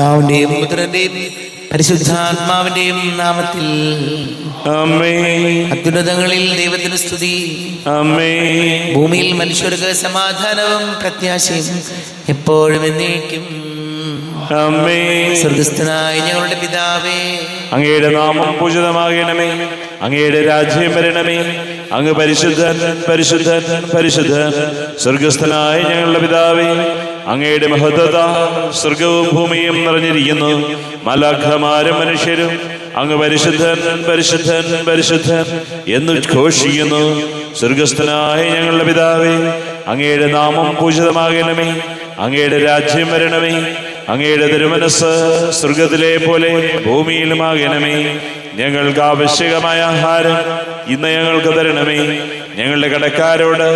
പിതാവിന്റെയും പുത്രന്റെയും പരിശുദ്ധാത്മാവിന്റെയും നാമത്തിൽ ആമേൻ. അത്യുന്നതങ്ങളിൽ ദൈവത്തിന് സ്തുതി. ആമേൻ. ഭൂമിയിൽ മനുഷ്യർക്ക് സമാധാനവും പ്രത്യാശയും എപ്പോഴും എന്നേക്കും. ആമേൻ. സ്വർഗ്ഗസ്ഥനായ ഞങ്ങളുടെ പിതാവേ, അങ്ങയുടെ നാമം പൂജിതമാകണമേ. അങ്ങയുടെ രാജ്യം വരണമേ. അങ്ങ് പരിശുദ്ധൻ പരിശുദ്ധൻ പരിശുദ്ധൻ. സ്വർഗസ്ഥനായ ഞങ്ങളുടെ പിതാവേ, അങ്ങയുടെ മഹത്വത സ്വർഗവും ഭൂമിയും നിറഞ്ഞിരിക്കുന്നു. മാലാഖമാരും മനുഷ്യരും അങ്ങ് പരിശുദ്ധൻ പരിശുദ്ധൻ പരിശുദ്ധൻ എന്ന് ഘോഷിക്കുന്നു. സ്വർഗസ്ഥനായ ഞങ്ങളുടെ പിതാവേ, അങ്ങയുടെ നാമം പൂജിതമാകണമേ. അങ്ങയുടെ രാജ്യം വരണമേ. അങ്ങയുടെ തിരുമനസ് സ്വർഗത്തിലെ പോലെ ഭൂമിയിലുമാകണമേ. ഞങ്ങൾക്ക് ആവശ്യകമായ ആഹാരം ഇന്ന് ഞങ്ങൾക്ക് തരണമേ. ഞങ്ങളുടെ കടക്കാരോട്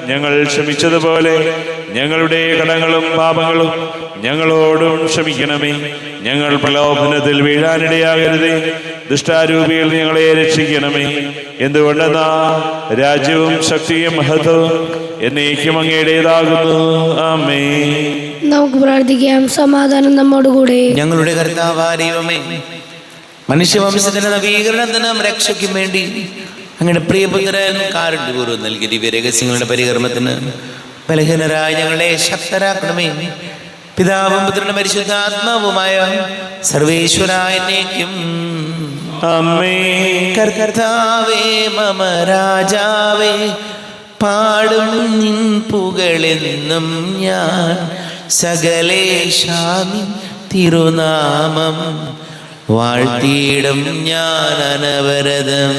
ഞങ്ങൾ ക്ഷമിച്ചതുപോലെ ഞങ്ങളുടെ കടങ്ങളും പാപങ്ങളും ഞങ്ങളോടും ക്ഷമിക്കണമേ. ഞങ്ങൾ പ്രലോഭനത്തിൽ വീഴാനിടയാകരുതേ. ദുഷ്ടാരൂപിയിൽ ഞങ്ങളെ രക്ഷിക്കണമേ. എന്തുകൊണ്ടെന്നാ രാജ്യവും ശക്തിയും മഹത്വവും എന്നേക്കും അങ്ങയുടേതാകുന്നു. ആമേൻ. നമുക്ക് പ്രാർത്ഥിക്കാം. സമാധാനം നമ്മോടുകൂടെ. ഞങ്ങളുടെ കർത്താവായ ദൈവമേ, മനുഷ്യവംശത്തിന്റെ നവീകരണത്തിനും രക്ഷയ്ക്കും വേണ്ടി അങ്ങയുടെ പ്രിയപുത്രൻ കാരുണ്യപൂർവ്വം നൽകിയ ദിവ്യ രഹസ്യങ്ങളുടെ പരികർമ്മത്തിന് ബലഹീനരായ ഞങ്ങളെ ശക്തരാക്കണമേ. പിതാവും പുത്രനും പരിശുദ്ധാത്മാവുമായ സർവേശ്വരായ എന്നേക്കും. ആമേൻ. കർത്താവേ മമ രാജാവേ, പാടും നിൻ പുകളെന്നും ഞാൻ. സകലേശാമി തിരുനാമം വാഴ്ത്തിയിടും ഞാൻ അനവരതം.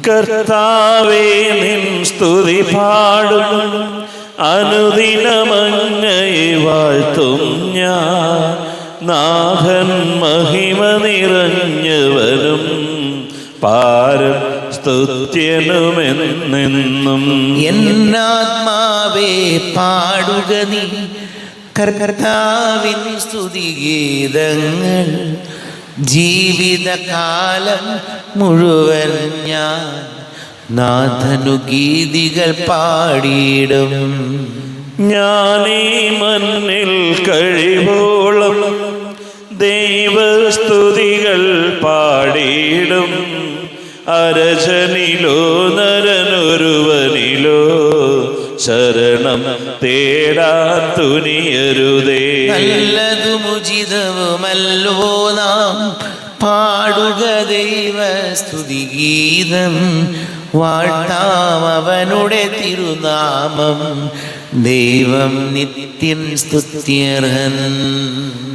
കർത്താവേ, നിൻ സ്തുതി പാടും. അനുദിനമങ്ങയെ വാഴ്ത്തും ഞാൻ. നാഥൻ മഹിമ നിറഞ്ഞവനും പാരം സ്തുത്യനുമെന്നെന്നും. എന്നാത്മാവേ പാടുക നീ കർത്താവിൻ സ്തുതിഗീതങ്ങൾ. ജീവിതകാലം മുഴുവൻ ഞാൻ നാഥനു ഗീതികൾ പാടിയിടും. ഞാനീ മണ്ണിൽ കഴിവോളം ദൈവസ്തുതികൾ പാടിയിടും. അരജനിലോ നരനൊരുവനിലോ ശരണം തേടാൻ തുനിയരുതേ. നല്ലതും ഉചിതവുമല്ലോ നാം പാടുക ദൈവ സ്തുതിഗീതം. വാഴ്ത്താം അവനുടെ തിരുനാമം. ദൈവം നിത്യൻ സ്തുത്യർഹൻ.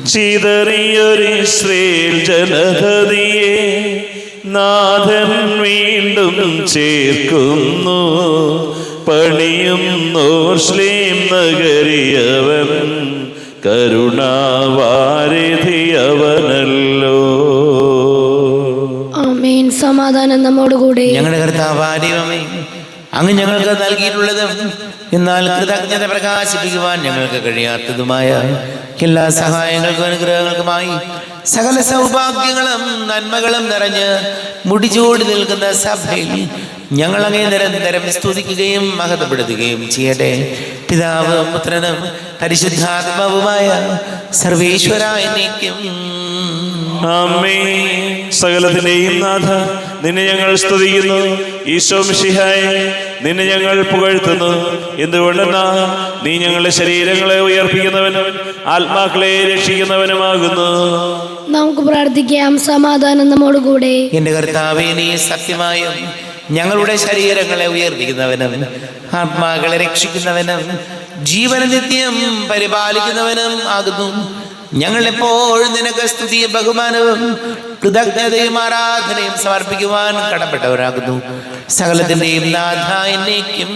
ചിതറിയൊരിസ്രയേൽ ജനതയെ നാഥൻ വീണ്ടും ചേർക്കുന്നു. പണിയുന്നോർശ്ലേം നഗരിയവൻ കരുണാവാരിധിയവനല്ലോ. ആമേൻ. സമാധാനം നമ്മോടുകൂടെ. ഞങ്ങളുടെ കർത്താവായ ദൈവമേ, അങ്ങ് ഞങ്ങൾക്ക് നൽകിയിട്ടുള്ളതും എന്നാൽ കൃതജ്ഞത പ്രകാശിപ്പിക്കുവാൻ ഞങ്ങൾക്ക് കഴിയാത്തതുമായ എല്ലാ സഹായങ്ങൾക്കും അനുഗ്രഹങ്ങൾക്കുമായി സകല സൗഭാഗ്യങ്ങളും നന്മകളും നിറഞ്ഞ് മുടിചൂടി നിൽക്കുന്ന സഭയിൽ ഞങ്ങൾ അങ്ങേ നിരന്തരം സ്തുതിക്കുകയും മഹത്വപ്പെടുത്തുകയും ചെയ്യട്ടെ. പിതാവും പുത്രനും പരിശുദ്ധാത്മാവുമായ സർവേശ്വരായ എന്നേക്കും. ആമേൻ. സകലത്തിന്റെയും നാഥ, നിന്നെ ഞങ്ങൾ സ്തുതിക്കുന്നു. ഈശോ മിശിഹായെ, നിന്നെ ഞങ്ങൾ പുകഴ്ത്തുന്നു. എന്തുകൊണ്ടെന്നാ നീ ഞങ്ങളുടെ ശരീരങ്ങളെ ഉയർപ്പിക്കുന്നവനും ആത്മാക്കളെ രക്ഷിക്കുന്നവനുമാകുന്നു. നമുക്ക് പ്രാർത്ഥിക്കാം. സമാധാനം നമ്മോടുകൂടെ. എന്റെ കർത്താവേ, നീ സത്യമായും ഞങ്ങളുടെ ശരീരങ്ങളെ ഉയർപ്പിക്കുന്നവനും ആത്മാക്കളെ രക്ഷിക്കുന്നവനും ജീവന നിത്യം പരിപാലിക്കുന്നവനും ആകുന്നു. ഞങ്ങൾ എപ്പോഴും നിനക്ക് സ്തുതിയും ബഹുമാനവും കൃതജ്ഞതയും ആരാധനയും സമർപ്പിക്കുവാൻ കടപ്പെട്ടവരാകുന്നു. സകലത്തിന്റെയും നാഥ എന്നേക്കും.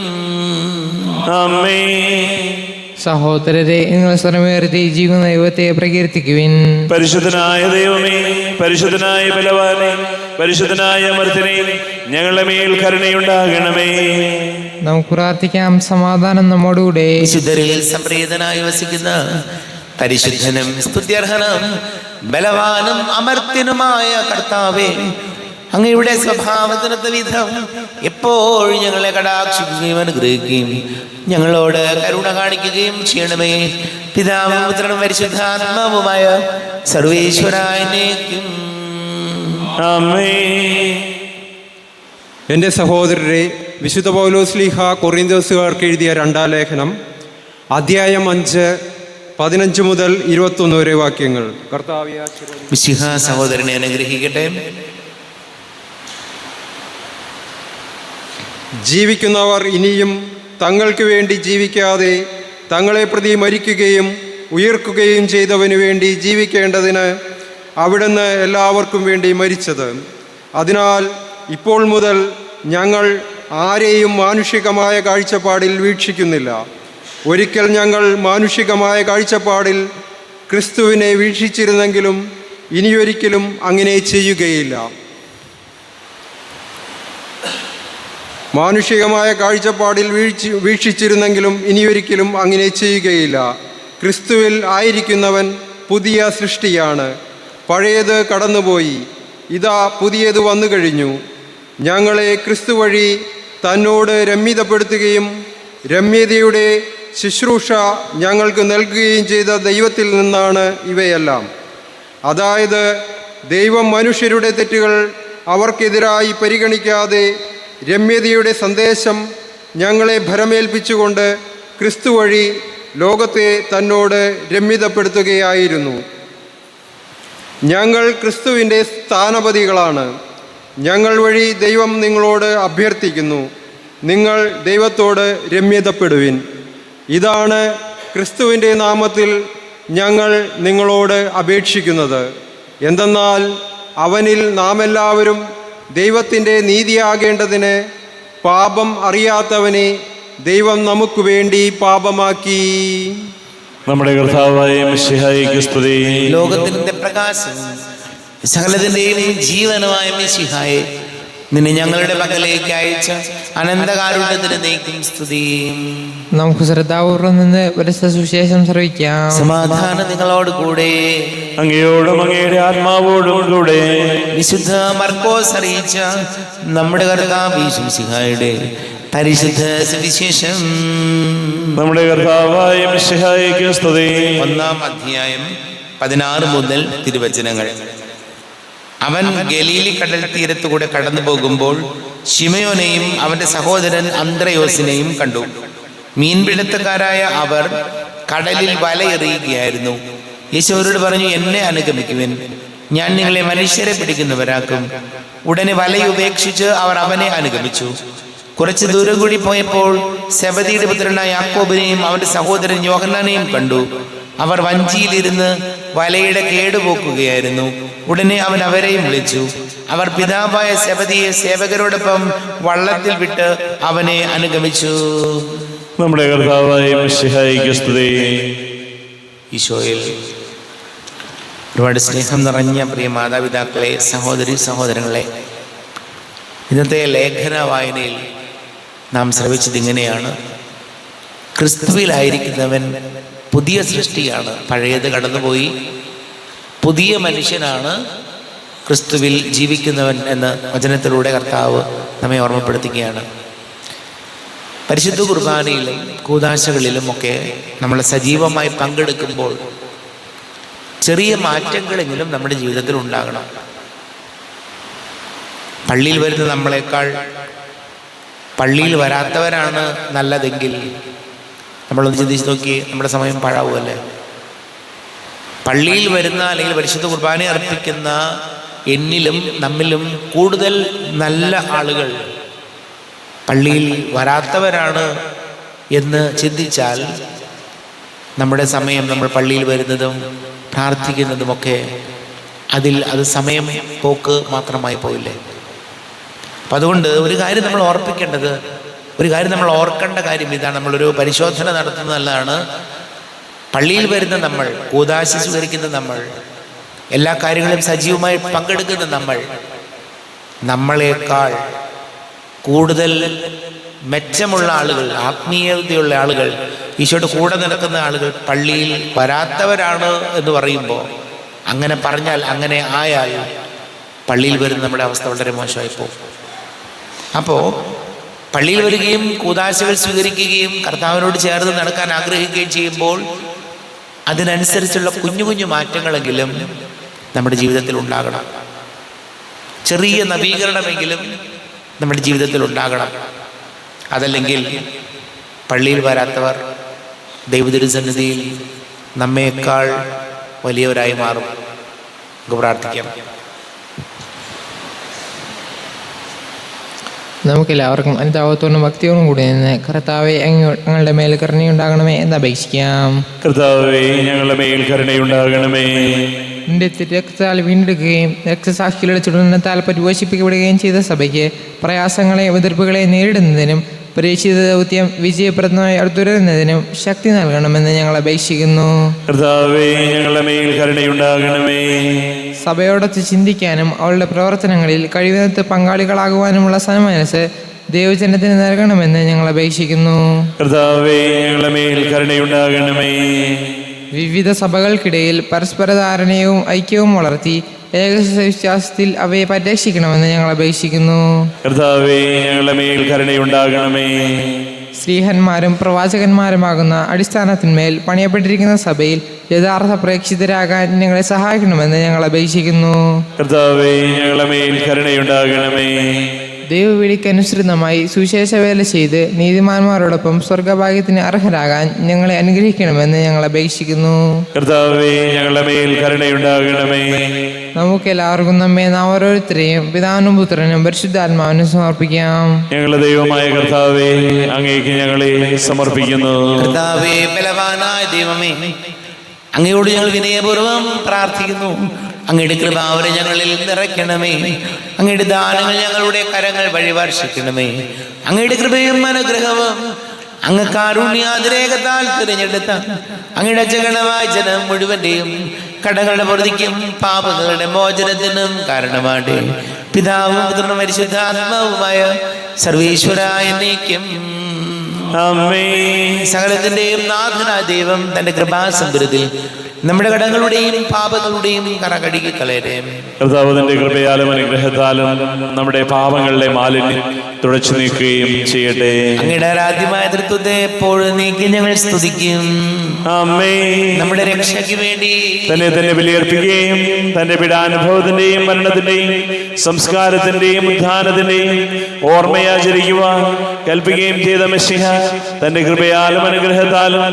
ആമേൻ. സഹോദരരെ, നിങ്ങൾ സ്വരമുയർത്തി ജീവിക്കുന്ന ദൈവത്തെ പ്രകീർത്തിക്കുവിൻ. പരിശുദ്ധനായ ദൈവമേ, പരിശുദ്ധനായ ബലവാനെ, പരിശുദ്ധനായ അമർത്തിനെ, ഞങ്ങളുടെ മേൽ കരുണയുണ്ടാകണമേ. നമുക്ക് പ്രാർത്ഥിക്കാം. സമാധാനം നമ്മോടുകൂടെ. വിശുദ്ധരിൽ സംപ്രീതനായി വസിക്കുന്ന പരിശുദ്ധനും സ്തുത്യർഹനും ബലവാനും അമർത്യനുമായ കർത്താവേ, അങ്ങയുടെ സ്വഭാവത്തിനൊത്ത വിധം എപ്പോഴും ഞങ്ങളെ കടാക്ഷിക്കുകയും അനുഗ്രഹിക്കുകയും ഞങ്ങളോട് കരുണ കാണിക്കുകയും ചെയ്യണമേ. പിതാവും പുത്രനും പരിശുദ്ധാത്മാവുമായ സർവേശ്വരായനേക്കും ആമേൻ. എൻ്റെ സഹോദരരെ, വിശുദ്ധ പൗലോസ്ലീഹ കൊറിന്തോസുകാർക്ക് എഴുതിയ 2-ാം ലേഖനം അധ്യായം 5 15 മുതൽ 21 വരെ വാക്യങ്ങൾ. കർത്താവിയ മിശിഹ സഹോദരനെ അനുഗ്രഹിക്കട്ടെ. ജീവിക്കുന്നവർ ഇനിയും തങ്ങൾക്ക് വേണ്ടി ജീവിക്കാതെ തങ്ങളെ പ്രതി മരിക്കുകയും ഉയർക്കുകയും ചെയ്തവന് വേണ്ടി ജീവിക്കേണ്ടതിന് അവിടുന്ന് എല്ലാവർക്കും വേണ്ടി മരിച്ചത്. അതിനാൽ ഇപ്പോൾ മുതൽ ഞങ്ങൾ ആരെയും മാനുഷികമായ കാഴ്ചപ്പാടിൽ വീക്ഷിക്കുന്നില്ല. ഒരിക്കൽ ഞങ്ങൾ മാനുഷികമായ കാഴ്ചപ്പാടിൽ ക്രിസ്തുവിനെ വീക്ഷിച്ചിരുന്നെങ്കിലും ഇനിയൊരിക്കലും അങ്ങനെ ചെയ്യുകയില്ല. മാനുഷികമായ കാഴ്ചപ്പാടിൽ വീക്ഷിച്ചിരുന്നെങ്കിലും ഇനിയൊരിക്കലും അങ്ങനെ ചെയ്യുകയില്ല. ക്രിസ്തുവിൽ ആയിരിക്കുന്നവൻ പുതിയ സൃഷ്ടിയാണ്. പഴയത് കടന്നുപോയി, ഇതാ പുതിയത് വന്നു കഴിഞ്ഞു. ഞങ്ങളെ ക്രിസ്തു വഴി തന്നോട് രമ്യതപ്പെടുത്തുകയും രമ്യതയുടെ ശുശ്രൂഷ ഞങ്ങൾക്ക് നൽകുകയും ചെയ്ത ദൈവത്തിൽ നിന്നാണ് ഇവയെല്ലാം. അതായത് ദൈവം മനുഷ്യരുടെ തെറ്റുകൾ അവർക്കെതിരായി പരിഗണിക്കാതെ രമ്യതയുടെ സന്ദേശം ഞങ്ങളെ ഭരമേൽപ്പിച്ചുകൊണ്ട് ക്രിസ്തു വഴി ലോകത്തെ തന്നോട് രമ്യതപ്പെടുത്തുകയായിരുന്നു. ഞങ്ങൾ ക്രിസ്തുവിൻ്റെ സ്ഥാനപതികളാണ്. ഞങ്ങൾ വഴി ദൈവം നിങ്ങളോട് അഭ്യർത്ഥിക്കുന്നു, നിങ്ങൾ ദൈവത്തോട് രമ്യതപ്പെടുവിൻ. ഇതാണ് ക്രിസ്തുവിൻ്റെ നാമത്തിൽ ഞങ്ങൾ നിങ്ങളോട് അപേക്ഷിക്കുന്നത്. എന്തെന്നാൽ അവനിൽ നാം എല്ലാവരും ദൈവത്തിൻ്റെ നീതിയാകേണ്ടതിന് പാപം അറിയാത്തവനെ ദൈവം നമുക്ക് വേണ്ടി പാപമാക്കി. നമ്മുടെ കർത്താവായ മിശിഹായിക്ക് സ്തുതി. ലോകത്തിന്റെ പ്രകാശം സകലത്തിന്റെയും ജീവനുമായ മിശിഹായെ, നിന്നെ ഞങ്ങളുടെ പക്കലേക്ക് അയച്ച അനന്തകാരുണ്യത്തിന് നീക്കും സ്തുതി. നമുക്ക് ശ്രദ്ധാപൂർവം നിന്ന് പരിശുദ്ധ സുവിശേഷം ശ്രവിക്കാം. സമാധാനം നിങ്ങളോട് കൂടെ. അങ്ങയോടും അങ്ങയുടെ ആത്മാവോടും കൂടെ. വിശുദ്ധ മർക്കോസ് അറിയിച്ച നമ്മുടെ കർത്താവ് മിശിഹായുടെ പരിശുദ്ധ സുവിശേഷം. നമ്മുടെ കർത്താവായ മിശിഹായിക്ക് സ്തുതി. 1-ാം അധ്യായം 16 മുതൽ തിരുവചനങ്ങൾ. അവൻ ഗലീലി കടൽ തീരത്തുകൂടെ കടന്നു പോകുമ്പോൾ ശിമയോനെയും അവന്റെ സഹോദരൻ അന്ത്രയോസിനെയും കണ്ടു. മീൻപിടുത്തക്കാരായ അവർ കടലിൽ വലയെറിയുകയായിരുന്നു. യേശു അവരോട് പറഞ്ഞു, എന്നെ അനുഗമിക്കുവിൻ, ഞാൻ നിങ്ങളെ മനുഷ്യരെ പിടിക്കുന്നവരാക്കും. ഉടനെ വലയുപേക്ഷിച്ച് അവർ അവനെ അനുഗമിച്ചു. കുറച്ച് ദൂരം കൂടി പോയപ്പോൾ സെബദിയുടെ പുത്രനായ യാക്കോബിനെയും അവന്റെ സഹോദരൻ യോഹന്നാനെയും കണ്ടു. അവർ വഞ്ചിയിലിരുന്ന് വലയുടെ കേടുപോക്കുകയായിരുന്നു. ഉടനെ അവൻ അവരെയും വിളിച്ചു. അവർ പിതാവായ സെബദിയെ സേവകരോടൊപ്പം വള്ളത്തിൽ വിട്ട് അവനെ അനുഗമിച്ചു. നമ്മുടെ കർത്താവായ മിശിഹായിക്ക് സ്തുതി. ഈശോയിൽ ഒരുപാട് സ്നേഹം നിറഞ്ഞ പ്രിയ മാതാപിതാക്കളെ, സഹോദരി സഹോദരങ്ങളെ, ഇന്നത്തെ ലേഖന വായനയിൽ നാം ശ്രവിച്ചത് ഇങ്ങനെയാണ്: ക്രിസ്തുവിലായിരിക്കുന്നവൻ പുതിയ സൃഷ്ടിയാണ്. പഴയത് കടന്നുപോയി, പുതിയ മനുഷ്യനാണ് ക്രിസ്തുവിൽ ജീവിക്കുന്നവൻ എന്ന് വചനത്തിലൂടെ കർത്താവ് നമ്മെ ഓർമ്മപ്പെടുത്തുകയാണ്. പരിശുദ്ധ കുർബാനയിലും കൂദാശകളിലും ഒക്കെ നമ്മൾ സജീവമായി പങ്കെടുക്കുമ്പോൾ ചെറിയ മാറ്റങ്ങളെങ്കിലും നമ്മുടെ ജീവിതത്തിൽ ഉണ്ടാകണം. പള്ളിയിൽ വരുന്ന നമ്മളെക്കാൾ പള്ളിയിൽ വരാത്തവരാണ് നല്ലതെങ്കിൽ നമ്മളൊന്ന് ചിന്തിച്ച് നോക്കി, നമ്മുടെ സമയം പാഴാവുമല്ലേ? പള്ളിയിൽ വരുന്ന അല്ലെങ്കിൽ പരിശുദ്ധ കുർബാന അർപ്പിക്കുന്ന എന്നിലും നമ്മിലും കൂടുതൽ നല്ല ആളുകൾ പള്ളിയിൽ വരാത്തവരാണ് എന്ന് ചിന്തിച്ചാൽ നമ്മുടെ സമയം, നമ്മൾ പള്ളിയിൽ വരുന്നതും പ്രാർത്ഥിക്കുന്നതുമൊക്കെ അത് സമയം പോക്ക് മാത്രമായി പോയില്ലേ? അപ്പം അതുകൊണ്ട് ഒരു കാര്യം നമ്മൾ നമ്മൾ ഓർക്കേണ്ട കാര്യം ഇതാണ്. നമ്മളൊരു പരിശോധന നടത്തുന്നത് നല്ലതാണ്. പള്ളിയിൽ വരുന്ന നമ്മൾ, കൂദാശ സ്വീകരിക്കുന്ന നമ്മൾ, എല്ലാ കാര്യങ്ങളിലും സജീവമായി പങ്കെടുക്കുന്ന നമ്മളെക്കാൾ കൂടുതൽ മെച്ചമുള്ള ആളുകൾ, ആത്മീയതയുള്ള ആളുകൾ, ഈശോയുടെ കൂടെ നടക്കുന്ന ആളുകൾ പള്ളിയിൽ വരാത്തവരാണ് എന്ന് പറയുമ്പോൾ, അങ്ങനെ പറഞ്ഞാൽ, അങ്ങനെ ആയാൽ പള്ളിയിൽ വരുന്ന നമ്മുടെ അവസ്ഥ വളരെ മോശമായി പോകും. അപ്പോൾ പള്ളിയിൽ വരികയും കൂദാശകൾ സ്വീകരിക്കുകയും കർത്താവിനോട് ചേർന്ന് നടക്കാൻ ആഗ്രഹിക്കുകയും ചെയ്യുമ്പോൾ അതിനനുസരിച്ചുള്ള കുഞ്ഞു കുഞ്ഞു മാറ്റങ്ങളെങ്കിലും നമ്മുടെ ജീവിതത്തിൽ ഉണ്ടാകണം. ചെറിയ നവീകരണമെങ്കിലും നമ്മുടെ ജീവിതത്തിൽ ഉണ്ടാകണം. അതല്ലെങ്കിൽ പള്ളിയിൽ വരാത്തവർ ദൈവതിരുസന്നിധിയിൽ നമ്മേക്കാൾ വലിയവരായി മാറും. നമുക്ക് പ്രാർത്ഥിക്കാം. നമുക്കെല്ലാവർക്കും അനുതാപത്തോടും ഭക്തിയോടും കൂടി നിന്ന് കർത്താവെ ഞങ്ങളുടെ മേൽ കരുണയുണ്ടാകണമേ എന്ന് അപേക്ഷിക്കാം. കർത്താവേ, ഞങ്ങളുടെ മേൽ കരുണയുണ്ടാകണമേ. നിന്റെ രക്തത്താൽ വീണ്ടെടുക്കുകയും രക്തസാക്ഷികളുടെ ചുടനത്താൽ പരിപോഷിപ്പിക്കപ്പെടുകയും ചെയ്ത സഭയ്ക്ക് പ്രയാസങ്ങളെ എതിർപ്പുകളെ നേരിടുന്നതിനും പരീക്ഷിത ദൗത്യം വിജയപ്രദമായി അടുത്തുവരുന്നതിനും ശക്തി നൽകണമെന്ന് ഞങ്ങൾ അപേക്ഷിക്കുന്നു. കർത്താവേ, ഞങ്ങളുടെ മേൽ കരുണയുണ്ടാകണമേ. സഭയോടൊത്ത് ചിന്തിക്കാനും അവളുടെ പ്രവർത്തനങ്ങളിൽ കഴിയുന്നത്ര പങ്കാളികളാകുവാനുമുള്ള സന്മനസ് ദൈവജനത്തിന് നൽകണമെന്ന് ഞങ്ങൾ അപേക്ഷിക്കുന്നു. കർത്താവേ, ഞങ്ങളുടെ മേൽ കരുണയുണ്ടാകണമേ. വിവിധ സഭകൾക്കിടയിൽ പരസ്പര ധാരണയും ഐക്യവും വളർത്തി ഏകവിശ്വാസത്തിൽ അവയെ പരിരക്ഷിക്കണമെന്ന് ഞങ്ങൾ അപേക്ഷിക്കുന്നു. കർത്താവേ, ഞങ്ങളുടെ മേൽ കരുണയുണ്ടാകണമേ. സ്ത്രീഹന്മാരും പ്രവാചകന്മാരുമാകുന്ന അടിസ്ഥാനത്തിന്മേൽ പണിയപ്പെട്ടിരിക്കുന്ന സഭയിൽ യഥാർത്ഥ പ്രേക്ഷിതരാകാൻ ഞങ്ങളെ സഹായിക്കണമെന്ന് ഞങ്ങൾ അപേക്ഷിക്കുന്നു. കർത്താവേ, ഞങ്ങളുടെ മേൽ കരുണയുണ്ടാകണമേ. ദൈവവിളിക്കനുസൃതമായി സുവിശേഷ വേല ചെയ്ത് നീതിമാന്മാരോടൊപ്പം സ്വർഗഭാഗ്യത്തിന് അർഹരാകാൻ ഞങ്ങളെ അനുഗ്രഹിക്കണമെന്ന് ഞങ്ങൾ അപേക്ഷിക്കുന്നു. കർത്താവേ, ഞങ്ങളുടെ മേൽ കരുണയുണ്ടാകണമേ. നമുക്കെല്ലാവർക്കും നമ്മെ നാം ഓരോരുത്തരെയും പിതാവിനും പുത്രനും പരിശുദ്ധാത്മാവിനും സമർപ്പിക്കാം. ഞങ്ങളുടെ ദൈവമായ കർത്താവേ, അങ്ങേക്ക് ഞങ്ങളെ സമർപ്പിക്കുന്നു. കർത്താവേ, ബലവാനായ ദൈവമേ, അങ്ങയോട് ഞങ്ങൾ വിനയപൂർവ്വം പ്രാർത്ഥിക്കുന്നു. അങ്ങയുടെ കൃപാവരെ ഞങ്ങളിൽ നിറയ്ക്കണമേ. അങ്ങയുടെ ദാനങ്ങൾ ഞങ്ങളുടെ കരങ്ങൾ വഴി വർഷിക്കണമേ. അങ്ങയുടെ കൃപയും അനുഗ്രഹവും അങ്ങ് കാരുണ്യാതിരേകത്താൽ തിരഞ്ഞെടുത്ത അങ്ങയുടെ അജഗണമായ ജനം മുഴുവന്റെയും കടങ്ങളുടെ പൊറുതിക്കും പാപങ്ങളുടെ മോചനത്തിനും കാരണമാട്ടെ. പിതാവും പുത്രനും പരിശുദ്ധാത്മാവുമായ സർവേശ്വരായ എന്നേക്കും ആമേൻ. സകലത്തിന്റെയും നാഥനായ ദൈവം തന്റെ കൃപാസമ്പരത്തിൽ നമ്മുടെ കടങ്ങളുടെയും പാപങ്ങളുടെയും കറ കഴുകി കളയട്ടെ. കർത്താവ് തന്റെ കൃപയാലും അനുഗ്രഹത്താലും നമ്മുടെ പാപങ്ങളുടെ മാലിന്യം തുടച്ചു നീക്കുകയും ചെയ്യട്ടെ. അങ്ങയുടെ ആരാധ്യമായ തൃത്വത്തെ എപ്പോഴും നീക്കി ഞങ്ങൾ സ്തുതിക്കും. ആമേൻ. നമ്മുടെ രക്ഷയ്ക്ക് വേണ്ടി തന്നെ ബലിയർപ്പിക്കുകയും തന്റെ പീഡാനുഭവത്തിന്റെയും മരണത്തിന്റെയും സംസ്കാരത്തിന്റെയും ഉത്ഥാനത്തിന്റെയും ഓർമ്മയാചരിക്കുവാൻ കൽപ്പിക്കുകയും ചെയ്ത മെശിഹ തന്റെ കൃപയാലും അനുഗ്രഹത്താലും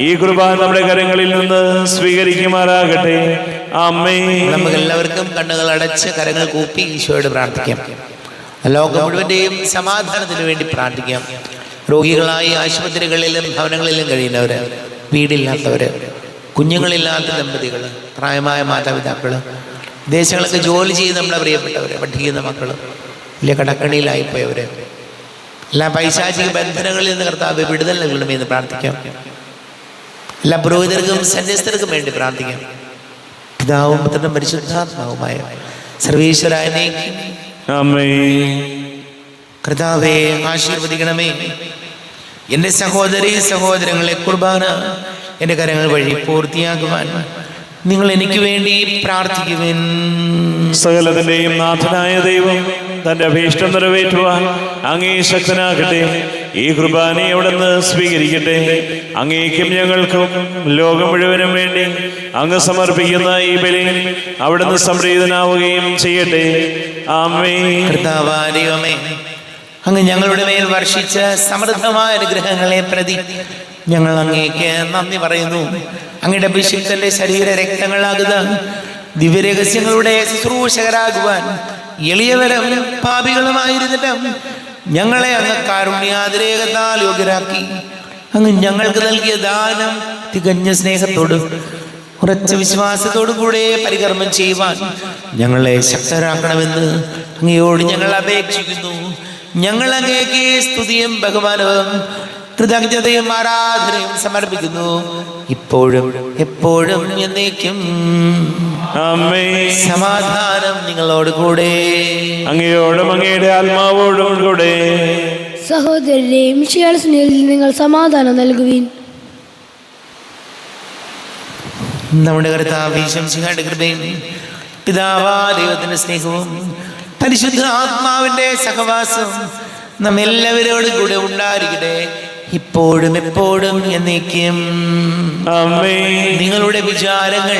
ഈ കുർബാന നമ്മുടെ കരങ്ങളിൽ നിന്ന് സ്വീകരിക്കുമാറാകട്ടെ. ആമേൻ. നമുക്ക് എല്ലാവർക്കും കണ്ണുകൾ അടച്ച് കരങ്ങൾ കൂപ്പി ഈശോയോട് പ്രാർത്ഥിക്കാം. ലോകം മുഴുവന്റെയും സമാധാനത്തിന് വേണ്ടി പ്രാർത്ഥിക്കാം. രോഗികളായി ആശുപത്രികളിലും ഭവനങ്ങളിലും കഴിയുന്നവര്, വീടില്ലാത്തവര്, കുഞ്ഞുങ്ങളില്ലാത്ത ദമ്പതികള്, പ്രായമായ മാതാപിതാക്കള്, ദേശങ്ങളൊക്കെ ജോലി ചെയ്ത് നമ്മുടെ പ്രിയപ്പെട്ടവര്, പഠിക്കുന്ന മക്കള്, വലിയ കടക്കണിയിലായിപ്പോയവര്, എല്ലാ പൈശാചിക ബന്ധനങ്ങളിൽ നിന്ന് കർത്താവ് വിടുതൽ നൽകണമെന്ന് പ്രാർത്ഥിക്കാം. എല്ലാ പുരോഹിതർക്കും സന്യസ്തർക്കും വേണ്ടി പ്രാർത്ഥിക്കാം. പിതാവും പുത്രനും പരിശുദ്ധാത്മാവുമായ സർവീശ്വരായ കർത്താവേ, ആശീർവദിക്കണമേ. എൻ്റെ സഹോദരീ സഹോദരങ്ങളെ കുർബാന എൻ്റെ കരങ്ങൾ വഴി പൂർത്തിയാക്കുവാൻ നിങ്ങൾ എനിക്ക് വേണ്ടി പ്രാർത്ഥിക്കുവിൻ. സകലത്തിന്റെയും നാഥനായ ദൈവം തന്റെ അഭീഷ്ടം നിറവേറ്റുവാൻ അങ്ങേ ശക്തനാകട്ടെ. ഈ കുർബാനയെ അവിടുന്ന് സ്വീകരിക്കട്ടെ. അങ്ങേക്കും ഞങ്ങൾക്കും ലോകം മുഴുവനും വേണ്ടി അങ്ങ് സമർപ്പിക്കുന്ന ഈ ബലി അവിടുന്ന് സംപ്രീതനാവുകയും ചെയ്യട്ടെ. ആമേൻ. കർത്താവായ ദൈവമേ, അങ്ങ് ഞങ്ങളുടെ മേൽ വർഷിച്ച സമൃദ്ധമായ അനുഗ്രഹങ്ങളെ പ്രതി ഞങ്ങൾ അങ്ങേക്ക് നന്ദി പറയുന്നു. അങ്ങയുടെ അഭിഷിക്തന്റെ ശരീര രക്തങ്ങളാകുക ദിവ്യരഹസ്യങ്ങളുടെ ശുശ്രൂഷകരാകുവാൻ എളിയവരും പാപികളുമായിരുന്നിട്ടും ഞങ്ങളെ അങ്ങ് കാരുണ്യാതിരേകത്താൽ യോഗ്യരാക്കി. അങ്ങ് ഞങ്ങൾക്ക് നൽകിയ ദാനം തികഞ്ഞ സ്നേഹത്തോടും ഉറച്ച വിശ്വാസത്തോടും കൂടെ പരികർമ്മം ചെയ്യുവാൻ ഞങ്ങളെ ശക്തരാക്കണമെന്ന് അങ്ങയോട് ഞങ്ങൾ അപേക്ഷിക്കുന്നു. ഞങ്ങൾ അങ്ങേക്ക് സ്തുതിയും ബഹുമാനവും കൃതജ്ഞതയും ആരാധനയും സമർപ്പിക്കുന്നു, ഇപ്പോഴും എപ്പോഴും എന്നേക്കും. ആമേൻ. സമാധാനം നിങ്ങളോട് കൂടെ. അങ്ങയോടും അങ്ങയുടെ ആത്മാവോടും കൂടെ. സഹോദരരെ, മിശിഹായുടെ സ്നേഹത്തിൽ നിങ്ങൾ സമാധാനം നൽകുവിൻ. നമ്മുടെ കർത്താവ് യേശുമിശിഹായുടെ കൃപയും പിതാവാ ദൈവത്തിന്റെ സ്നേഹവും പരിശുദ്ധ ആത്മാവിന്റെ സഹവാസം നമ്മെല്ലാവരോടും കൂടെ ഉണ്ടായിരിക്കട്ടെ, ഇപ്പോഴും എപ്പോഴും എന്നേക്കും. ആമേൻ. നിങ്ങളുടെ വിചാരങ്ങൾ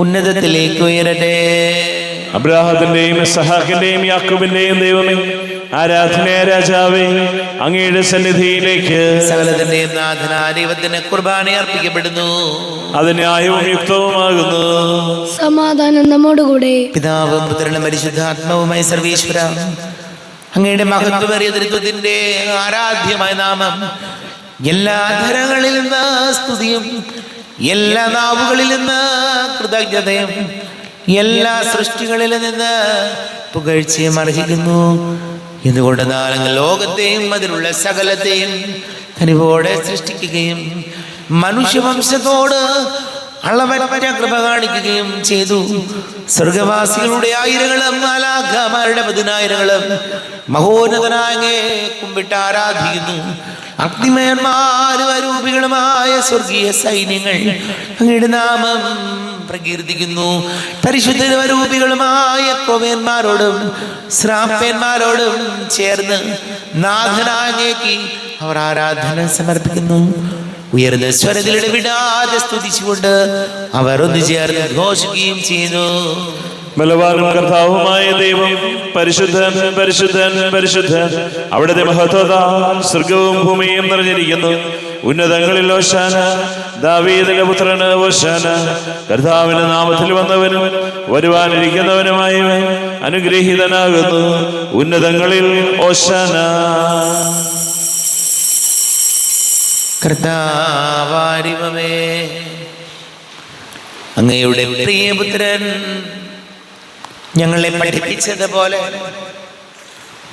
ഉന്നതത്തിലേക്ക് ഉയരട്ടെ. അബ്രാഹത്തിന്റെയും ഇസ്ഹാക്കിന്റെയും യാക്കോബിന്റെയും ദൈവമേ, ആരാധനയായ രാജാവേ, അങ്ങയുടെ സന്നിധിയിലേക്ക് സകലത്തിന്റെയും നാഥനായ ദൈവത്തിന് കുർബാന അർപ്പിക്കപ്പെടുന്നു. അത് ന്യായവും യുക്തവുമാകുന്നു. സമാധാനം നമ്മോടുകൂടെ. പിതാവും പുത്രനും പരിശുദ്ധാത്മാവുമായി സർവീശ്വര, അങ്ങയുടെ മഹത്വമേറിയ തൃത്വത്തിന്റെ ആരാധ്യമായ നാമം എല്ലാ ധരങ്ങളിൽ നിന്ന് സ്തുതിയും എല്ലാ നാവുകളിൽ നിന്ന് കൃതജ്ഞതയും എല്ലാ സൃഷ്ടികളിൽ നിന്ന് പുകഴ്ചയും അർഹിക്കുന്നു. എന്തുകൊണ്ടെന്നാൽ അങ്ങ് ലോകത്തെയും അതിലുള്ള സകലത്തെയും കനിവോടെ സൃഷ്ടിക്കുകയും മനുഷ്യവംശത്തോട് അളവറ്റ കൃപ കാണിക്കുകയും ചെയ്തു. സ്വർഗവാസികളുടെ ആയിരങ്ങളും മാലാഖമാരുടെ പതിനായിരങ്ങളും മഹോന്നതനായ കുമ്പിട്ട് ആരാധിക്കുന്നു. അഗ്നിമയന്മാരും അരൂപികളുമായ സ്വർഗീയ സൈന്യങ്ങൾ അങ്ങയുടെ നാമം പ്രകീർത്തിക്കുന്നു. പരിശുദ്ധരും അരൂപികളുമായ കോവേന്മാരോടും ശ്രാപ്പന്മാരോടും ചേർന്ന് നാഥനാങ്ങേക്ക് അവർ ആരാധന സമർപ്പിക്കുന്നു. ഉയർന്ന സ്വരത്തിലൂടെ വിടാതെ സ്തുതിച്ചുകൊണ്ട് അവർ ഒന്ന് ചേർന്ന് ഘോഷിക്കുകയും ചെയ്യുന്നു. ബലവാനും കർത്താവുമായ ദൈവം പരിശുദ്ധൻ പരിശുദ്ധൻ പരിശുദ്ധൻ, അവിടുത്തെ മഹത്വത്താൽ സ്വർഗവും ഭൂമിയും നിറഞ്ഞിരിക്കുന്നു. ഉന്നതങ്ങളിൽ ഓശാന, ദാവീദിന്റെ പുത്രന് ഓശാന. കർത്താവിന്റെ നാമത്തിൽ വന്നവനും വരുവാനിരിക്കുന്നവനുമായവൻ അനുഗ്രഹീതനാകുന്നു. ഉന്നതങ്ങളിൽ ഓശാന. കർത്താവാരിവമേ, അങ്ങയുടെ പ്രിയപുത്രൻ ഞങ്ങളെ പഠിപ്പിച്ചതുപോലെ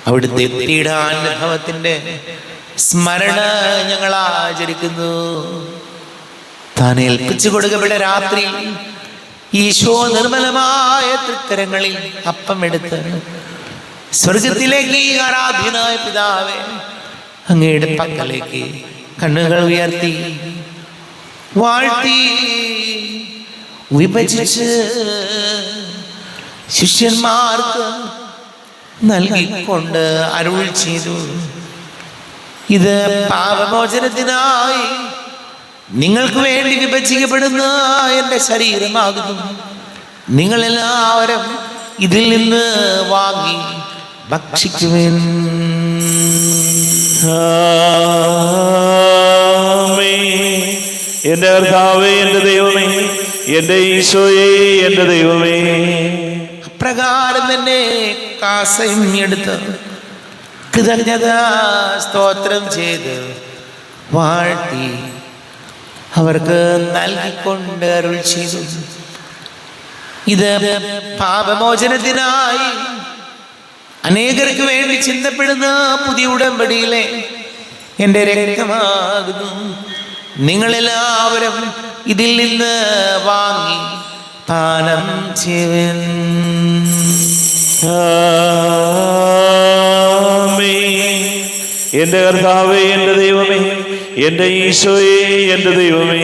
അവിടുത്തെ പീഡാനുഭവത്തിന്റെ സ്മരണ ഞങ്ങൾ ആചരിക്കുന്നു. താൻ ഏൽപ്പിച്ചു കൊടുക്കപ്പെട്ട രാത്രി ഈശോ നിർമ്മലമായ തൃക്കരങ്ങളിൽ അപ്പം എടുത്ത് സ്വർഗത്തിലേക്ക് ആരാധ്യനായ പിതാവേ അങ്ങയുടെ പക്കലേക്ക് കണ്ണുകൾ ഉയർത്തി വാഴ്ത്തി വിഭജിച്ച് ശിഷ്യന്മാർക്ക് നൽകിക്കൊണ്ട് അരുൾ ചെയ്തു, ഇത് പാപമോചനത്തിനായി നിങ്ങൾക്ക് വേണ്ടി വിഭജിക്കപ്പെടുന്ന എൻ്റെ ശരീരമാകുന്നു. നിങ്ങളെല്ലാവരും ഇതിൽ നിന്ന് വാങ്ങി ഭക്ഷിക്കുവിൻ. എന്റെ കർത്താവേ, എന്റെ ദൈവമേ, എന്റെ ഈശോയേ, എന്റെ ദൈവമേ. പ്രകാരം തന്നെ കാസയും എടുത്ത് കൃതജ്ഞത സ്തോത്രം ചെയ്ത് വാഴ്ത്തി അവർക്ക് നൽകിക്കൊണ്ട് അരുൾ ചെയ്തു, ഇത് പാപമോചനത്തിനായി അനേകർക്ക് വേണ്ടി ചിന്തപ്പെടുന്ന പുതിയ ഉടമ്പടിയിലെ എൻ്റെ രക്തമാകുന്നു. നിങ്ങളെല്ലാവരും ഇതിൽ നിന്ന് വാങ്ങി പാനം ചെയ്യുവിൻ. എന്റെ കർത്താവേ, എന്റെ ദൈവമേ, എന്റെ ഈശോയേ, എന്റെ ദൈവമേ.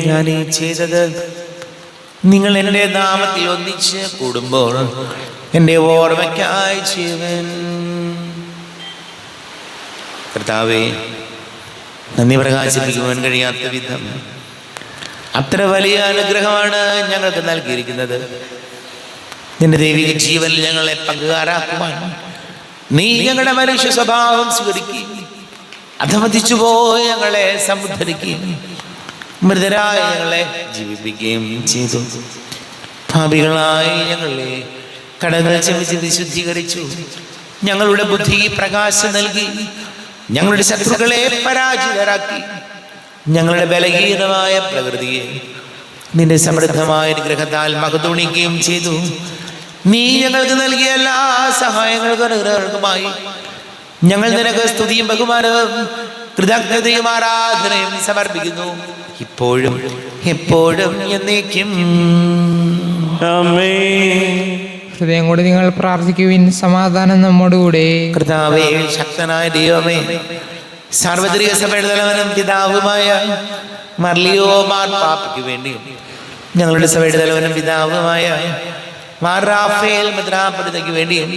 ഞാൻ ഈ ചെയ്തത് നിങ്ങൾ എൻ്റെ നാമത്തിൽ ഒന്നിച്ച് കൂടുമ്പോൾ എൻ്റെ ഓർമ്മയ്ക്കായി ചെയ്യുവിൻ. കർത്താവേ, നന്ദി പ്രകാശിപ്പിക്കുവാൻ കഴിയാത്ത വിധം അത്ര വലിയ അനുഗ്രഹമാണ് ഞങ്ങൾക്ക് നൽകിയിരിക്കുന്നത്. നിന്റെ ദൈവിക ജീവനിൽ ഞങ്ങളെ പങ്കുകാരാക്കുവാൻ നീ ഞങ്ങളുടെ മനുഷ്യ സ്വഭാവം സ്വീകരിക്കുകയും അധമതിച്ചുപോയി ഞങ്ങളെ സമുദ്ധരിക്കുകയും മൃതരായ ഞങ്ങളെ ജീവിപ്പിക്കുകയും ചെയ്തു. പാപികളായി ഞങ്ങളെ കടങ്ങൾ ക്ഷമിച്ച് വിശുദ്ധീകരിച്ചു. ഞങ്ങളുടെ ബുദ്ധി പ്രകാശം നൽകി ഞങ്ങളുടെ ശത്രുക്കളെ പരാജിതരാക്കി. ഞങ്ങളുടെ ബലഹീനമായ പ്രകൃതിയെ നിന്റെ സമൃദ്ധമായ അനുഗ്രഹത്താൽ മഹത്വണിക്കുകയും ചെയ്തു. നീ ഞങ്ങൾക്ക് നൽകിയ എല്ലാ സഹായങ്ങൾക്കും അനുഗ്രഹങ്ങൾക്കുമായി ഞങ്ങൾ നിനക്ക് സ്തുതിയും ബഹുമാനവും കൃതജ്ഞതയും ആരാധനയും സമർപ്പിക്കുന്നു, ഇപ്പോഴും എപ്പോഴും എന്നേക്കും. ഹൃദയം കൂടി നിങ്ങൾ പ്രാർത്ഥിക്കുവിൻ. സമാധാനം നമ്മോടുകൂടെ. കർത്താവേ, ശക്തനായ ദൈവമേ, സാർവത്രിക സഭയുടെ തലവനും പിതാവുമായ മർലിയോ മാർപ്പാപ്പയ്ക്ക് വേണ്ടി ഞങ്ങളുടെ സഭയുടെ തലവനും പിതാവുമായ മാർ റാഫേൽ മെത്രാപ്പൊലീത്തയ്ക്ക് വേണ്ടിയും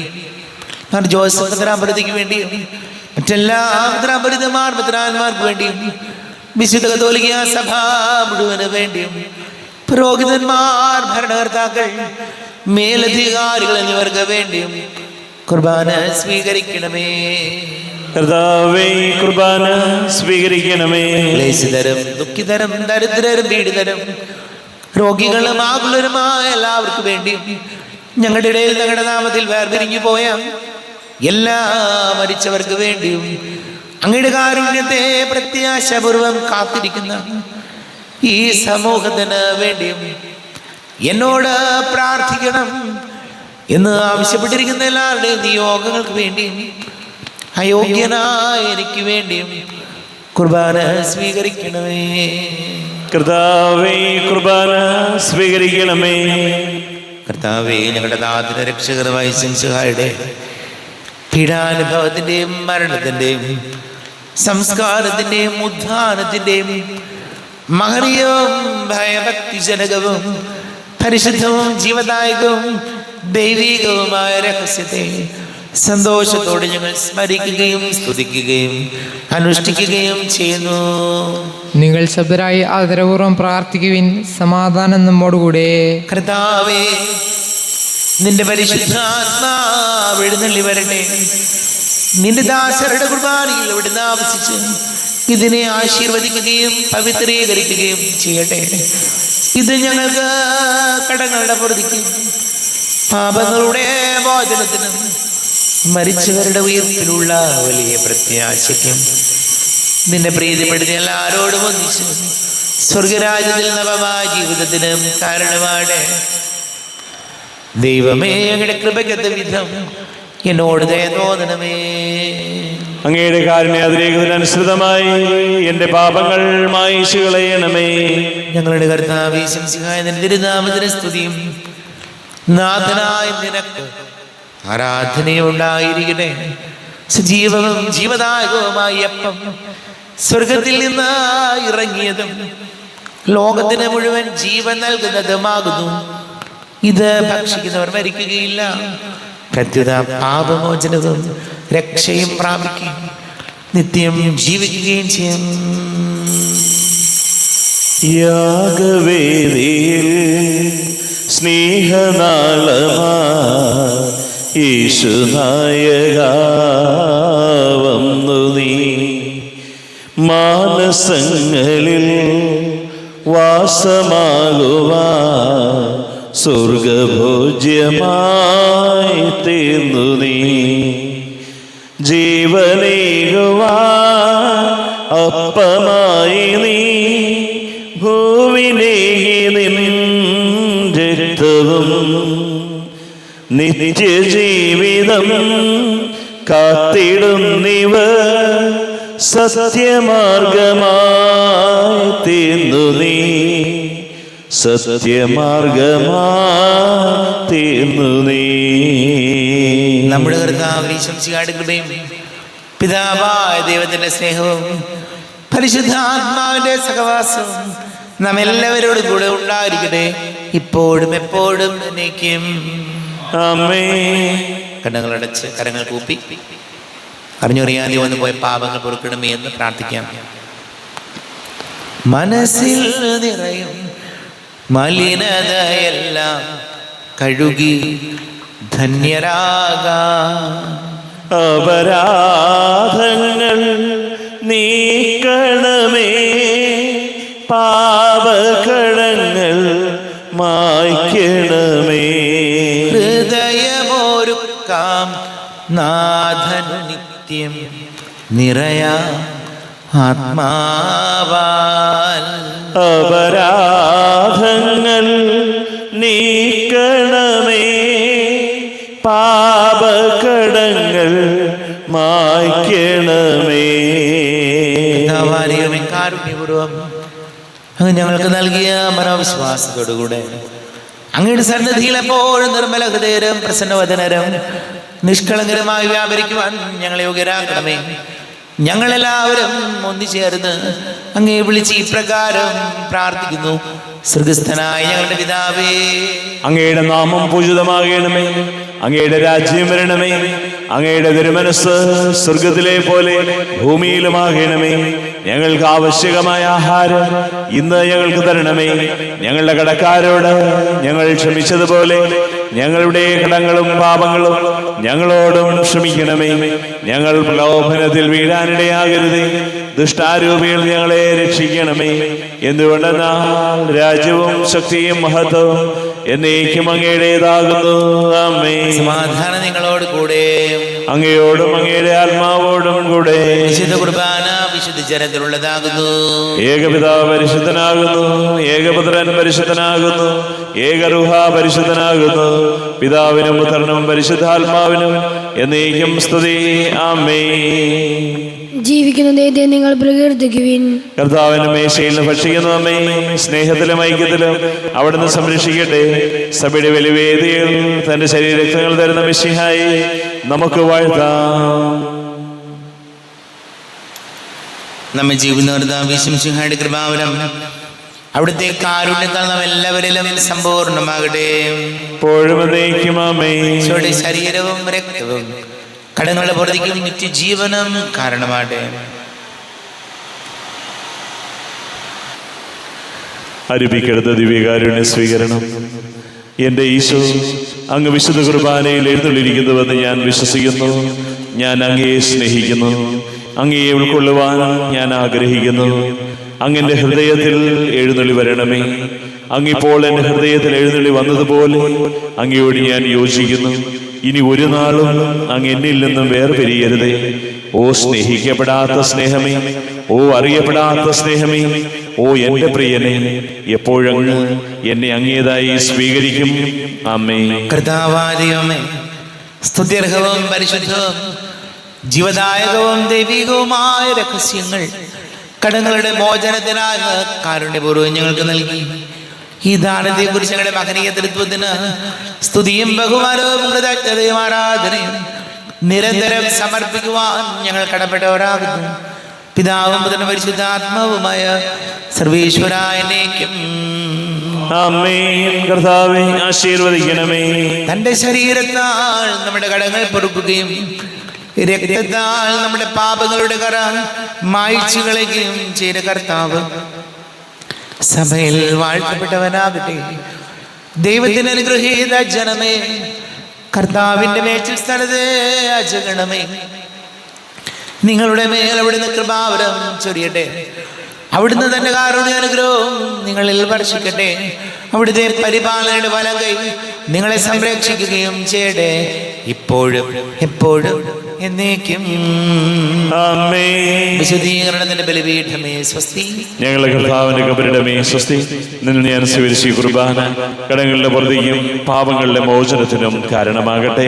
മാർ ജോസഫ് മെത്രാപ്പൊലീത്തയ്ക്ക് വേണ്ടിയും മറ്റെല്ലാ മെത്രാപ്പൊലീത്തമാർ മെത്രാന്മാർക്ക് വേണ്ടിയും വിശുദ്ധ കത്തോലിക്ക സഭ മുഴുവന് വേണ്ടിയും പുരോഹിതന്മാർ, ഭരണകർത്താക്കൾ, മേലധികാരികൾ എന്നിവർക്ക് വേണ്ടിയും കുർബാന സ്വീകരിക്കണമേ. കർത്താവേ, കുർബാന സ്വീകരിക്കണമേ. ക്ലേശിതരും ദുഃഖിതരും ദരിദ്രരും പീഡിതരും രോഗികളും ആകുലരുമായ എല്ലാവർക്കും വേണ്ടിയും ഞങ്ങളുടെ ഇടയിൽ ഞങ്ങളുടെ നാമത്തിൽ വേർപിരിഞ്ഞു പോയ എല്ലാ മരിച്ചവർക്ക് വേണ്ടിയും അങ്ങയുടെ കാരുണ്യത്തെ പ്രത്യാശപൂർവം കാത്തിരിക്കുന്ന ഈ സമൂഹത്തിന് വേണ്ടിയും എന്നോട് പ്രാർത്ഥിക്കണം എന്ന് ആവശ്യപ്പെട്ടിരിക്കുന്ന എല്ലാവരുടെയും നിയോഗങ്ങൾക്ക് വേണ്ടിയും അയോഗ്യനായ എനിക്ക് വേണ്ടിയും കുർബാന സ്വീകരിക്കണമേ. കർത്താവേ, കുർബാന സ്വീകരിക്കണമേ. കർത്താവേ, ഞങ്ങളുടെ നാഥന രക്ഷകരമായ ശംസുഹായുടെ പീഡാനുഭവത്തിൻ്റെയും മരണത്തിൻ്റെയും സംസ്കാരത്തിൻ്റെയും ഉദ്ധാനത്തിൻ്റെയും മഹനീയവും ഭയഭക്തിജനകവും പരിശുദ്ധവും ജീവദായകവും ദൈവികവുമായ രഹസ്യത്തെ സന്തോഷത്തോടെ ഞങ്ങൾ സ്മരിക്കുകയും സ്തുതിക്കുകയും അനുഷ്ഠിക്കുകയും ചെയ്യുന്നു. നിങ്ങൾ ശബ്ദരായി ആദരപൂർവ്വം പ്രാർത്ഥിക്കുവിൻ. സമാധാനം നമ്മോടുകൂടെ. കർത്താവേ, നിന്റെ പരിശുദ്ധാത്മാവ് എഴുന്നള്ളി വരട്ടെ. നിന്റെ ദാസരുടെ കുർബാനയിൽ അവിടുന്ന് ആവസിച്ച് ഇതിനെ ആശീർവദിക്കുകയും പവിത്രീകരിക്കുകയും ചെയ്യട്ടെ. ഇത് ഞങ്ങൾക്ക് കടങ്ങളുടെ പൊറുതിക്കും പാപങ്ങളുടെ മോചനത്തിനും മരിച്ചവരുടെ ഉയർപ്പിലുള്ള വലിയ പ്രത്യാശയ്ക്കും നിന്നെ പ്രീതിപ്പെടുത്തി എല്ലാവരോടും ഒന്നിച്ച് സ്വർഗരാജ്യത്തിൽ നവമായ ജീവിതത്തിനും കാരണമാണ്. ദൈവമേ, അങ്ങയുടെ കൃപയ്ക്കത്ത വിധം എന്നോട് ദയ തോന്നണമേ. അങ്ങയുടെ കാരുണ്യ അതിരേഖത്തിനനുസൃതമായി എൻ്റെ പാപങ്ങൾ മായിച്ചു കളയണമേ. ഞങ്ങളുടെ കർത്താവേ ശംസിഹായ നിന്റെ തിരുനാമത്തിന് സ്തുതിയും നാഥനായ നിനക്ക് ആരാധനയും ഉണ്ടായിരിക്കട്ടെ. സജീവവും ജീവദായകവുമായ അപ്പം സ്വർഗത്തിൽ നിന്ന് ഇറങ്ങിയതും ലോകത്തിന് മുഴുവൻ ജീവൻ നൽകുന്നതുമാകുന്നു. ഇത് ഭക്ഷിക്കുന്നവർ മരിക്കുകയില്ല, പ്രത്യുത പാപമോചനവും രക്ഷയും പ്രാപിക്കുകയും നിത്യം ജീവിക്കുകയും ചെയ്യും. യാഗവേദിയിൽ സ്നേഹനാളമാ യേശുനായക വന്നു നീ, മാനസങ്ങളിൽ വാസമാകുവാ സ്വർഗഭോജ്യമായി തീർന്നു നീ, ജീവനേകുവാ അപ്പമായി നീ ഭൂവിനേകി നിൻ രക്തവും നിത്യജീവിതം കാത്തിടുന്നിവ സത്യമാർഗമായി തീർന്നു നീ, സത്യമാർഗമായി തീർന്നു നീ. നമ്മുടെ കർത്താവ് ശംസിഹായുടെ കൃപയും പിതാവായ ദൈവത്തിന്റെ സ്നേഹവും പരിശുദ്ധാത്മാവിന്റെ സഹവാസവും നാം എല്ലാവരോടും കൂടെ ഉണ്ടായിരിക്കട്ടെ, ഇപ്പോഴും എപ്പോഴും എന്നേക്കും. ആമേൻ. കണ്ണുകളടച്ച് കരങ്ങൾ കൂപ്പി അറിഞ്ഞറിയാതെ വന്നു പോയ പാപങ്ങൾ പൊറുക്കണമേ എന്ന് പ്രാർത്ഥിക്കാം. മനസ്സിൽ നിറയും മലിനതയെല്ലാം കഴുകി ധന്യരാകാം, അപരാധങ്ങൾ നീക്കണമേ, പാപകടങ്ങൾ മായ്ക്കണമേ, ഹൃദയമൊരുക്കാം നാഥനു നിത്യം നിറയാ ആത്മാവാൽ, അപരാധങ്ങൾ നീക്കണമേ, പാപകടങ്ങൾ മായ്ക്കണമേ. കാരുണ്യപൂർവം അങ്ങ് ഞങ്ങൾക്ക് നൽകിയ മനോവിശ്വാസത്തോടുകൂടെ അങ്ങയുടെ സന്നിധിയിൽ എപ്പോഴും നിർമ്മല ഹൃദയരും പ്രസന്നവദനരും നിഷ്കളങ്കരമായി വ്യാപരിക്കുവാൻ ഞങ്ങളെ യോഗ്യരാക്കണമേ. ഞങ്ങളെല്ലാവരും ഒന്നുചേർന്ന് അങ്ങേ വിളിച്ച് ഇപ്രകാരം പ്രാർത്ഥിക്കുന്നു. സ്വർഗസ്ഥനായ ഞങ്ങളുടെ പിതാവേ, അങ്ങയുടെ നാമം പൂജിതമാകണമേ, അങ്ങയുടെ രാജ്യം വരണമേ, അങ്ങയുടെ തിരുമനസ് സ്വർഗത്തിലെ പോലെ ഭൂമിയിലുമാകണമേ. ഞങ്ങൾക്ക് ആവശ്യകമായ ആഹാരം ഇന്ന് ഞങ്ങൾക്ക് തരണമേ. ഞങ്ങളുടെ കടക്കാരോട് ഞങ്ങൾ ക്ഷമിച്ചതുപോലെ ഞങ്ങളുടെ കടങ്ങളും പാപങ്ങളും ഞങ്ങളോടും ക്ഷമിക്കണമേ. ഞങ്ങൾ പ്രലോഭനത്തിൽ വീഴാനിടയാകരുതേ, ദുഷ്ടാരൂപികൾ ഞങ്ങളെ രക്ഷിക്കണമേ. എന്തുകൊണ്ടെന്നാൽ രാജ്യവും ശക്തിയും മഹത്വവും എന്നേക്കും അങ്ങയുടേതാകുന്നു. ആമേൻ. സമാധാനം നിങ്ങളോട് കൂടെ. അങ്ങയോടും അങ്ങയുടെ ആത്മാവോടും കൂടെ. വിശുദ്ധ കുർബാന വിശുദ്ധ ജനത്തിലുള്ളതാകുന്നു. ഏകപിതാവ് പരിശുദ്ധനാകുന്നു, ഏകപുത്രൻ പരിശുദ്ധനാകുന്നു, ഏകരൂഹ പരിശുദ്ധനാകുന്നു. പിതാവിനും പുത്രനും പരിശുദ്ധാത്മാവിനും എന്നേക്കും സ്തുതി. ആമേൻ. ജീവിക്കുന്ന ദൈവത്തെ നിങ്ങൾ പ്രകീർത്തിക്കുവിൻ. കർത്താവിന്റെ മേശയിൽ നിന്ന് ഭക്ഷിക്കുന്ന അമ്മേ, സ്നേഹത്തിലും ഐക്യത്തിലും അവിടുന്ന് സംരക്ഷിക്കട്ടെ. സഭയുടെ വെളിവേദിയിൽ തന്റെ ശരീരരക്തങ്ങൾ തരുന്ന മിശിഹായി നമുക്ക് വാഴ്ത്താം. നമ്മെ ജീവിതയുടെ കൃപാവരം അവിടുത്തെ കാരുണ്യത്താൽ നാം എല്ലാവരിലും സമ്പൂർണ്ണമാകട്ടെ. എപ്പോഴും എന്നേക്കും ആമേൻ. ഈശോയുടെ ശരീരവും രക്തവും കടങ്ങളുടെ പുറത്തേക്കും നിത്യജീവനം കാരണമാട്ടെ. അരുപ്പിക്കെടുത്ത ദിവ്യകാരുണ്യ സ്വീകരണം. എന്റെ ഈശോ, അങ്ങ് വിശുദ്ധ കുർബാനയിൽ എഴുന്നള്ളിരിക്കുന്നുവെന്ന് ഞാൻ വിശ്വസിക്കുന്നു. ഞാൻ അങ്ങയെ സ്നേഹിക്കുന്നു. അങ്ങയെ ഉൾക്കൊള്ളുവാൻ ഞാൻ ആഗ്രഹിക്കുന്നു. അങ്ങെന്റെ ഹൃദയത്തിൽ എഴുന്നള്ളി വരണമേ. അങ്ങിപ്പോൾ എൻ്റെ ഹൃദയത്തിൽ എഴുന്നള്ളി വന്നതുപോലെ അങ്ങയോട് ഞാൻ യോജിക്കുന്നു. ഇനി ഒരു നാളും അങ്ങ് എന്നിൽ നിന്നും വേർപിരിയരുതേ. ഓ സ്നേഹിക്കപ്പെടാത്ത സ്നേഹമേ, ഓ അറിയപ്പെടാത്ത സ്നേഹമേ, ഓ എൻ്റെ പ്രിയനെ, എപ്പോഴങ്ങ് എന്നെ അങ്ങേതായി സ്വീകരിക്കും. ആമേൻ. കർത്താവാദിയമേ, സ്തുത്യർഹവും പരിശുദ്ധവും ജീവദായകവും ദൈവികവുമായ രഹസ്യങ്ങൾ കടങ്ങളുടെ മോചനത്തിനായി കാരുണ്യപൂർവ്വം ഞങ്ങൾക്ക് നൽകി. ഈ ദാനത്തെ കുറിച്ച് ഞങ്ങളുടെ മഹനീയ തൃത്വത്തിന് സ്തുതിയും ബഹുമാനവും കൃതജ്ഞതയും ആരാധനയും നിരന്തരം സമർപ്പിക്കുവാൻ ഞങ്ങൾ കടപ്പെട്ടവരാകുന്നു. പിതാവും പുത്രനും പരിശുദ്ധാത്മാവുമായ സർവേശ്വരായനേക്കും ആമേൻ. കർത്താവേ, ആശീർവദിക്കണമേ. തന്റെ ശരീരത്താൽ നമ്മുടെ കടങ്ങൾ പൊറുക്കുകയും രക്തത്താൽ നമ്മുടെ പാപങ്ങളുടെ കറ മായ്ച്ചു കളയുകയും ചെയ്ത കർത്താവ് സഭയിൽ വാഴ്ത്തപ്പെട്ടവനാകട്ടെ. ദൈവത്തിന് അനുഗ്രഹീത ജനമേ, കർത്താവിന്റെ മേച്ചിൽ സ്ഥലത്തെ അജഗണമേ, നിങ്ങളുടെ മേൽ അവിടുന്ന് കൃപാവരം ചൊരിയട്ടെ. അവിടുന്ന് തന്റെ കാരുണ്യ അനുഗ്രഹവും നിങ്ങളിൽ വർഷിക്കട്ടെ. അവിടുത്തെ പരിപാലനയുടെ വലം കൈ നിങ്ങളെ സംരക്ഷിക്കുകയും ചെയ്യട്ടെ, ഇപ്പോഴും എപ്പോഴും എന്നേക്കും. ആമേൻ. വിശുദ്ധീകരണത്തിന്റെ ബലിപീഠമേ സ്വസ്തി. ഞങ്ങളുടെ കർത്താവിന്റെ കബരിടമേ സ്വസ്തി. നിന്ന് ഞാൻ സ്വീകരിച്ച ഈ കുർബാന കടങ്ങളുടെ പുറത്തേക്കും പാപങ്ങളുടെ മോചനത്തിനും കാരണമാകട്ടെ.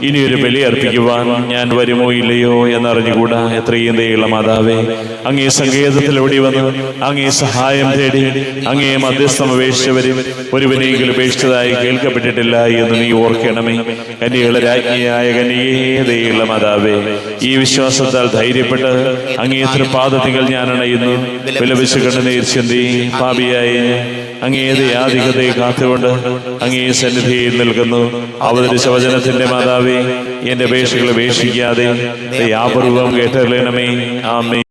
ഇനിയൊരു ബലി അർപ്പിക്കുവാൻ ഞാൻ വരുമോ ഇല്ലയോ എന്നറിഞ്ഞുകൂടാ. എത്രയും ദയുള്ള മാതാവേ, അങ്ങേ സങ്കേതത്തിൽ ഓടി വന്ന് അങ്ങേ സഹായം തേടി അങ്ങേ മധ്യസ്ഥം അപേക്ഷിച്ചവരും ഒരുവനെങ്കിലും ഉപേക്ഷിച്ചതായി കേൾക്കപ്പെട്ടിട്ടില്ല എന്ന് നീ ഓർക്കണമേ. കന്യകളുടെ രാജ്ഞിയായ കന്യകേ, ദയുള്ള മാതാവേ, ഈ വിശ്വാസത്താൽ ധൈര്യപ്പെട്ട് അങ്ങേ തൃപാദത്തിങ്കൽ ഞാൻ അണയുന്നു. വിലപിച്ചു കണ്ണുനീർ ചിന്തി പാപിയായി അങ്ങേതെ ആധികതയെ കാത്തുകൊണ്ട് അങ്ങേ സന്നിധിയിൽ നിൽക്കുന്നു. അവതരിച്ച വചനത്തിന്റെ മാതാവേ, എന്റെ അപേക്ഷകൾ ഉപേക്ഷിക്കാതെ ദയാപൂർവം കേട്ടറിയണമേ. ആമേൻ.